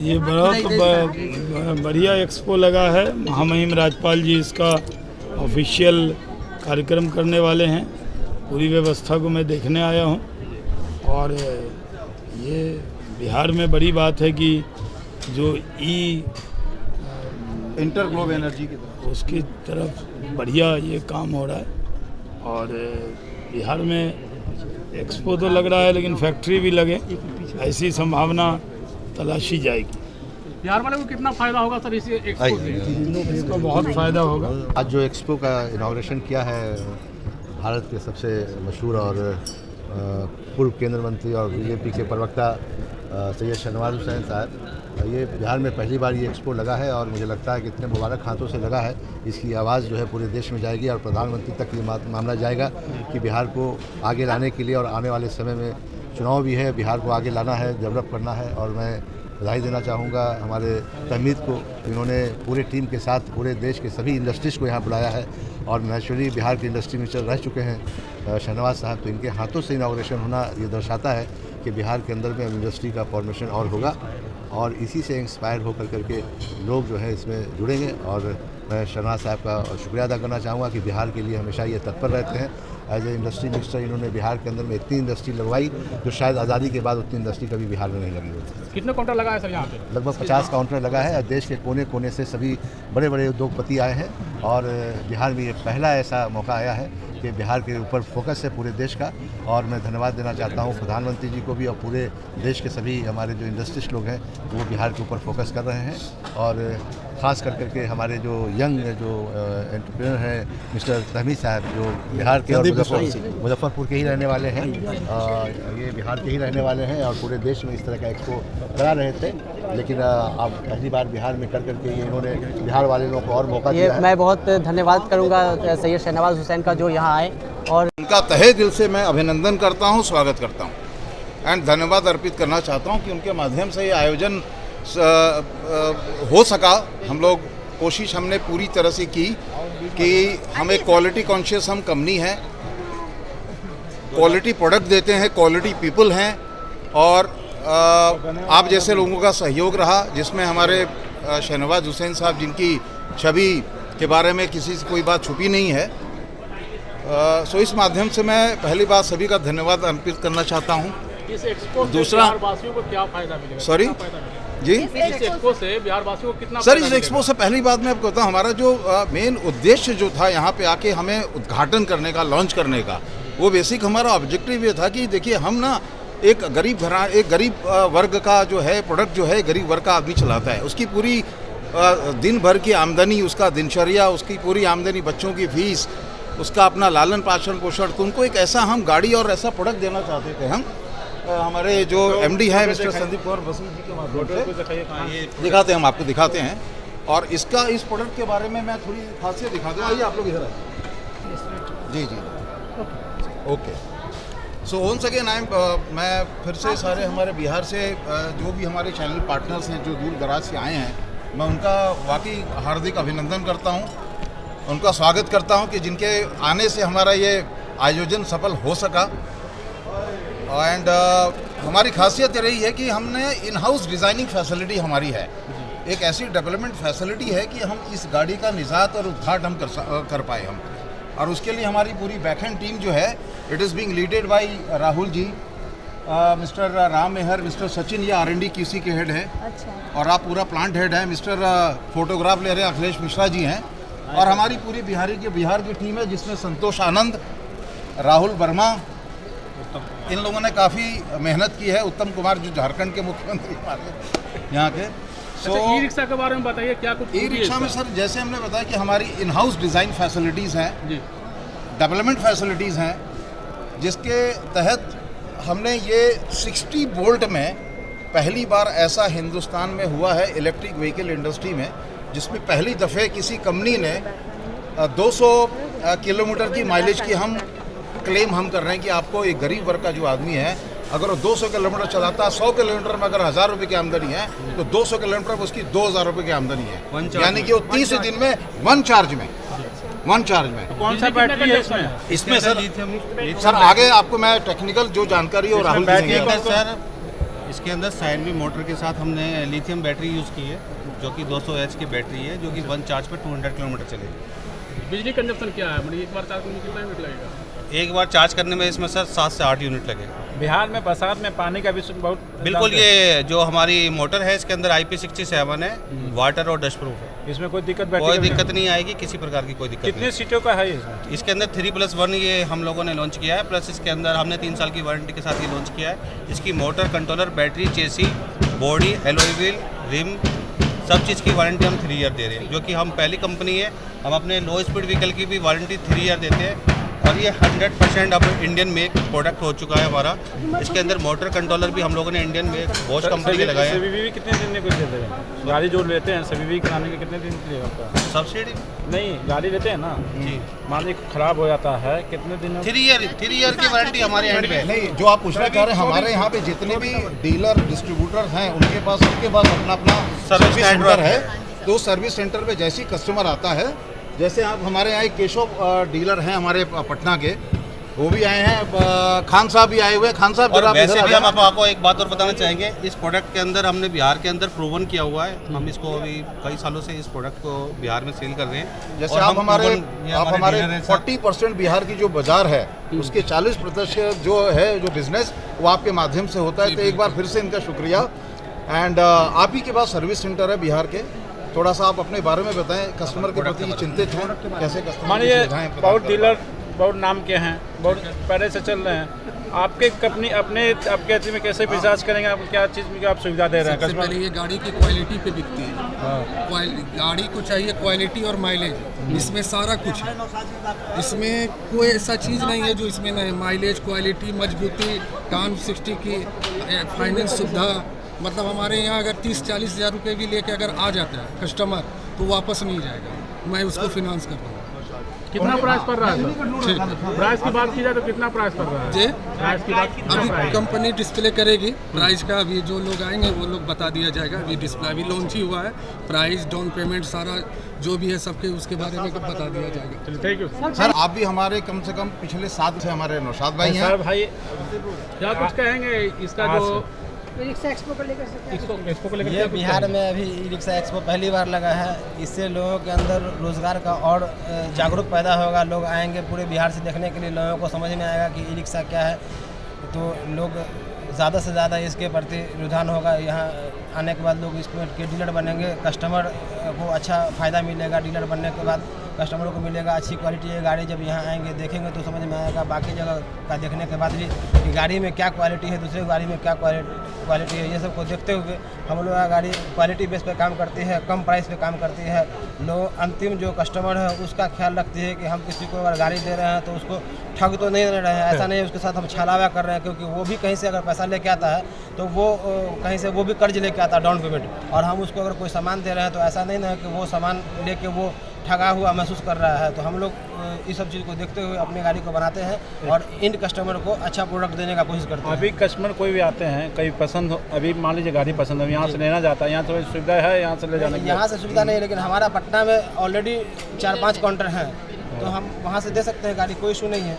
ये बहुत बढ़िया एक्सपो लगा है। महामहिम राज्यपाल जी इसका ऑफिशियल कार्यक्रम करने वाले हैं। पूरी व्यवस्था को मैं देखने आया हूँ और ये बिहार में बड़ी बात है कि जो इंटरग्लोब एनर्जी की तरफ उसकी तरफ बढ़िया ये काम हो रहा है। और बिहार में एक्सपो तो लग रहा है लेकिन फैक्ट्री भी लगे, ऐसी संभावना तलाशी जाएगी। बिहार वाले को कितना फायदा होगा सर इस एक्सपो से? इसको बहुत फ़ायदा होगा। आज जो एक्सपो का इनॉग्रेशन किया है भारत के सबसे मशहूर और पूर्व केंद्रीय मंत्री और बीजेपी के प्रवक्ता सैयद शहनवाज हुसैन साहब, ये बिहार में पहली बार ये एक्सपो लगा है और मुझे लगता है कि इतने मुबारक हाथों से लगा है। इसकी आवाज़ जो है पूरे देश में जाएगी और प्रधानमंत्री तक ये मामला जाएगा कि बिहार को आगे लाने के लिए और आने वाले समय में चुनाव भी है, बिहार को आगे लाना है, डेवलप करना है। और मैं बधाई देना चाहूँगा हमारे तहमीद को, इन्होंने पूरे टीम के साथ पूरे देश के सभी इंडस्ट्रीज़ को यहाँ बुलाया है और नेचुरली बिहार के इंडस्ट्री मिनिस्टर रह चुके हैं शहनवाज साहब, तो इनके हाथों से इनॉग्रेशन होना ये दर्शाता है कि बिहार के अंदर में इंडस्ट्री का फॉर्मेशन और होगा और इसी से इंस्पायर होकर करके लोग जो है इसमें जुड़ेंगे। और मैं शहनवाज साहब का शुक्रिया अदा करना चाहूँगा कि बिहार के लिए हमेशा ये तत्पर रहते हैं। एज ए इंडस्ट्री मिनिस्टर इन्होंने बिहार के अंदर में इतनी इंडस्ट्री लगवाई जो शायद आज़ादी के बाद उतनी इंडस्ट्री कभी बिहार में नहीं लगी होती। कितने काउंटर लगा है सर यहाँ पे? लगभग 50 काउंटर लगा है। देश के कोने कोने से सभी बड़े बड़े उद्योगपति आए हैं और बिहार में ये पहला ऐसा मौका आया है कि बिहार के ऊपर फोकस है पूरे देश का। और मैं धन्यवाद देना चाहता हूँ प्रधानमंत्री जी को भी और पूरे देश के सभी हमारे जो इंडस्ट्रिस्ट लोग हैं वो बिहार के ऊपर फोकस कर रहे हैं। और ख़ास कर करके हमारे जो यंग जो एंटरप्रेन्योर हैं मिस्टर तहमीद साहब, जो बिहार के और मुजफ्फरपुर के ही रहने वाले हैं, ये बिहार के ही रहने वाले हैं और पूरे देश में इस तरह का एक्सपो करा रहे थे, लेकिन अब पहली बार बिहार में कर करके ये इन्होंने बिहार वाले लोगों को और मौका दिया है। मैं बहुत धन्यवाद करूंगा सैयद शहनवाज हुसैन का जो यहाँ आए और उनका तहे दिल से मैं अभिनंदन करता हूँ, स्वागत करता हूँ एंड धन्यवाद अर्पित करना चाहता हूँ कि उनके माध्यम से ये आयोजन हो सका। हम लोग कोशिश हमने पूरी तरह से की कि हमें क्वालिटी कॉन्शियस हम कंपनी हैं, क्वालिटी प्रोडक्ट देते हैं, क्वालिटी पीपल हैं और आप जैसे लोगों का सहयोग रहा, जिसमें हमारे शहनवाज हुसैन साहब जिनकी छवि के बारे में किसी से कोई बात छुपी नहीं है। सो इस माध्यम से मैं पहली बार सभी का धन्यवाद अर्पित करना चाहता हूँ। इस एक्सपो से दूसरा बिहारवासियों को क्या फायदा मिलेगा? सॉरी जी, इस एक्सपो से बिहारवासियों को कितना सर इस एक्सपो से पहली बात मैं आपको कहता हूँ, हमारा जो मेन उद्देश्य जो था यहाँ पे आके हमें उद्घाटन करने का, लॉन्च करने का, वो बेसिक हमारा ऑब्जेक्टिव ये था कि देखिए हम ना एक गरीब वर्ग का जो है प्रोडक्ट जो है गरीब वर्ग का आदमी चलाता है, उसकी पूरी दिन भर की आमदनी, उसका दिनचर्या, उसकी पूरी आमदनी, बच्चों की फीस, उसका अपना लालन पालन पोषण, तो उनको एक ऐसा हम गाड़ी और ऐसा प्रोडक्ट देना चाहते थे। हम हमारे जो एमडी है मिस्टर संदीप कौर बसु जी के माध्यम से दिखाते हैं, हम आपको दिखाते हैं। और इसका इस प्रोडक्ट के बारे में मैं थोड़ी खासियत दिखा दूँ। आइए आप लोग इधर आइए। जी जी ओके। सो वंस अगेन मैं फिर से सारे हमारे बिहार से जो भी हमारे चैनल पार्टनर्स हैं जो दूर दराज से आए हैं, मैं उनका वाकई हार्दिक अभिनंदन करता हूँ, उनका स्वागत करता हूँ कि जिनके आने से हमारा ये आयोजन सफल हो सका। एंड हमारी खासियत ये रही है कि हमने इन हाउस डिज़ाइनिंग फैसिलिटी हमारी है, एक ऐसी डेवलपमेंट फैसिलिटी है कि हम इस गाड़ी का निजात और उद्घाटन हम कर पाए हम। और उसके लिए हमारी पूरी बैकएंड टीम जो है it is being leaded by Rahul ji, mister Ram Mehar, mister Sachin, ये R&D QC के हेड है। अच्छा। और आप पूरा प्लांट हेड है, मिस्टर फोटोग्राफ ले रहे हैं अखिलेश मिश्रा जी हैं। और हमारी पूरी बिहार की टीम है जिसमें संतोष आनंद, राहुल वर्मा, इन लोगों ने काफ़ी मेहनत की है। उत्तम कुमार जो झारखंड के मुख्यमंत्री हमारे यहाँ के। सो ई रिक्शा के बारे में बताइए, क्या कुछ ई रिक्शा में सर जैसे हमने बताया कि हमारी इन हाउस डिज़ाइन फैसिलिटीज़ हैं, डेवलपमेंट फैसिलिटीज़ हैं, जिसके तहत हमने ये 60 वोल्ट में पहली बार ऐसा हिंदुस्तान में हुआ है इलेक्ट्रिक व्हीकल इंडस्ट्री में, जिसमें पहली दफ़े किसी कंपनी ने 200 किलोमीटर की माइलेज की हम क्लेम हम कर रहे हैं कि आपको एक गरीब वर्ग का जो आदमी है अगर वो 200 किलोमीटर चलाता है, 100 किलोमीटर में अगर 1000 रुपये की आमदनी है तो 200 किलोमीटर में उसकी 2000 रुपये की आमदनी है, यानी कि वो 30 दिन में वन चार्ज में। कौन सा बैटरी है इसमें? सर आगे आपको मैं टेक्निकल जो जानकारी और राहुल सर इसके अंदर साइनवी मोटर के साथ हमने लिथियम बैटरी यूज़ की है, जो कि 200 एच की बैटरी है, जो कि वन चार्ज पर 200 किलोमीटर चलेगी। बिजली कंजप्शन क्या है, मतलब एक बार चार्ज करने में कितना यूनिट लगेगा? एक बार चार्ज करने में इसमें सर 7 से 8 यूनिट लगेगा। बिहार में बरसात में पानी का भी बहुत बिल्कुल, ये जो हमारी मोटर है इसके अंदर IP67 है, वाटर और डस्ट प्रूफ है। इसमें कोई दिक्कत कोई दिक्कत नहीं आएगी, किसी प्रकार की कोई दिक्कत कितने नहीं। सीटों का है इसमें? इसके अंदर 3+1 ये हम लोगों ने लॉन्च किया है, प्लस इसके अंदर हमने 3 साल की वारंटी के साथ ये लॉन्च किया है। इसकी motor, controller, battery, chassis, body, alloy wheel, rim, सब चीज़ की वारंटी हम 3 ईयर दे रहे हैं, जो कि हम पहली कंपनी है। हम अपने लो स्पीड व्हीकल की भी वारंटी 3 ईयर देते हैं, और ये 100% अब इंडियन मेक प्रोडक्ट हो चुका है हमारा। इसके अंदर मोटर कंट्रोलर भी हम लोगों ने इंडियन मेक बॉश कंपनी के लगाए हैं। CVV कितने दिन में कुछ देते हैं? गाड़ी जो लेते हैं CVV कराने के कितने दिन के लिए होता है? सब्सिडी नहीं, गाड़ी लेते हैं ना जी, मान लीजिए खराब हो जाता है, कितने दिन में? 3 ईयर की वारंटी हमारे एंड पे है। नहीं, जो आप पूछना चाह रहे हैं, हमारे यहाँ पे जितने भी डीलर डिस्ट्रीब्यूटर हैं उनके पास अपना अपना सर्विस सेंटर है। तो सर्विस सेंटर पे जैसे ही कस्टमर आता है, जैसे आप हमारे यहाँ एक केशव डीलर हैं हमारे पटना के, वो भी आए हैं, खान साहब भी आए हुए हैं। खान साहब, और जरा वैसे इधर भी आ हम आपको एक बात और बताना चाहेंगे, इस प्रोडक्ट के अंदर हमने बिहार के अंदर प्रूवन किया हुआ है। हम इसको अभी कई सालों से इस प्रोडक्ट को बिहार में सेल कर रहे हैं। जैसे और आप हम हमारे dealer हैं, 40% बिहार की जो बाजार है उसके 40% जो है जो बिजनेस वो आपके माध्यम से होता है। तो एक बार फिर से इनका शुक्रिया। एंड आप ही के पास सर्विस सेंटर है बिहार के, थोड़ा सा आप अपने बारे में बताएं, कस्टमर के प्रति चिंतित हैं, कैसे कस्टमर की मानिए सुविधाएं प्रदान बहुत कर डीलर बहुत नाम के हैं, बहुत पहले से चल रहे हैं। आपके कंपनी आपके अथी में कैसे विश्वास करेंगे? आप क्या चीज़ में आप सुविधा दे रहे हैं? सबसे पहले ये गाड़ी की क्वालिटी पे बिकती है। गाड़ी को चाहिए क्वालिटी और माइलेज, इसमें सारा कुछ है। इसमें कोई ऐसा चीज़ नहीं है जो इसमें नहीं। माइलेज, क्वालिटी, मजबूती, टार्म 60 की फाइनेंस सुविधा, मतलब हमारे यहाँ अगर 30-40 हज़ार रुपये भी लेके अगर आ जाता है कस्टमर तो वापस नहीं जाएगा, मैं उसको फिनांस कर दूँगा। कितना प्राइस पड़ रहा है सर? प्राइस की बात की जाए तो कितना प्राइस पड़ रहा है? जी, प्राइस की बात कितना अभी प्राइस? कंपनी डिस्प्ले करेगी प्राइस का, अभी जो लोग आएंगे वो लोग बता दिया जाएगा। अभी डिस्प्ले अभी लॉन्च ही हुआ है, प्राइस, डाउन पेमेंट, सारा जो भी है सबके उसके बारे में बता दिया जाएगा। चलिए, थैंक यू सर। आप भी हमारे कम से कम पिछले 7 से हमारे नौशाद भाई हैं। सर भाई क्या कुछ कहेंगे इसका जो एक्सपो को लेकर? एक्सपो को लेकर ये क्या कुछ बिहार कहेंगे? में अभी ई रिक्शा एक्सपो पहली बार लगा है। इससे लोगों के अंदर रोज़गार का और जागरूक पैदा होगा। लोग आएंगे पूरे बिहार से देखने के लिए, लोगों को समझ में आएगा कि ई रिक्शा क्या है, तो लोग ज़्यादा से ज़्यादा इसके प्रति रुझान होगा। यहाँ आने के बाद लोग इसमें के डीलर बनेंगे, कस्टमर को अच्छा फ़ायदा मिलेगा। डीलर बनने के बाद कस्टमरों को मिलेगा अच्छी क्वालिटी की गाड़ी। जब यहाँ आएंगे देखेंगे तो समझ में आएगा। बाकी जगह का देखने के बाद भी कि गाड़ी में क्या क्वालिटी है, दूसरे गाड़ी में क्या क्वालिटी है, ये सब को देखते हुए हम लोग का गाड़ी क्वालिटी बेस पे काम करती है, कम प्राइस पे काम करती है। लोग अंतिम जो कस्टमर है उसका ख्याल रखती है कि हम किसी को अगर गाड़ी दे रहे हैं तो उसको ठग तो नहीं रहे हैं, ऐसा नहीं है उसके साथ हम छलावा कर रहे हैं। क्योंकि वो भी कहीं से अगर पैसा लेके आता है तो वो कहीं से वो भी कर्ज लेके आता है डाउन पेमेंट, और हम उसको अगर कोई सामान दे रहे हैं तो ऐसा नहीं है कि वो सामान लेके वो ठगा हुआ महसूस कर रहा है। तो हम लोग इस सब चीज़ को देखते हुए अपनी गाड़ी को बनाते हैं और इन कस्टमर को अच्छा प्रोडक्ट देने का कोशिश करते हैं। अभी कस्टमर कोई भी आते हैं, कहीं पसंद हो, अभी मान लीजिए गाड़ी पसंद हो, यहाँ से लेना चाहता है, यहाँ से सुविधा है यहाँ से ले जाने की? यहाँ से सुविधा नहीं है, लेकिन हमारा पटना में ऑलरेडी 4-5 काउंटर हैं, तो हम वहाँ से दे सकते हैं गाड़ी, कोई इशू नहीं है।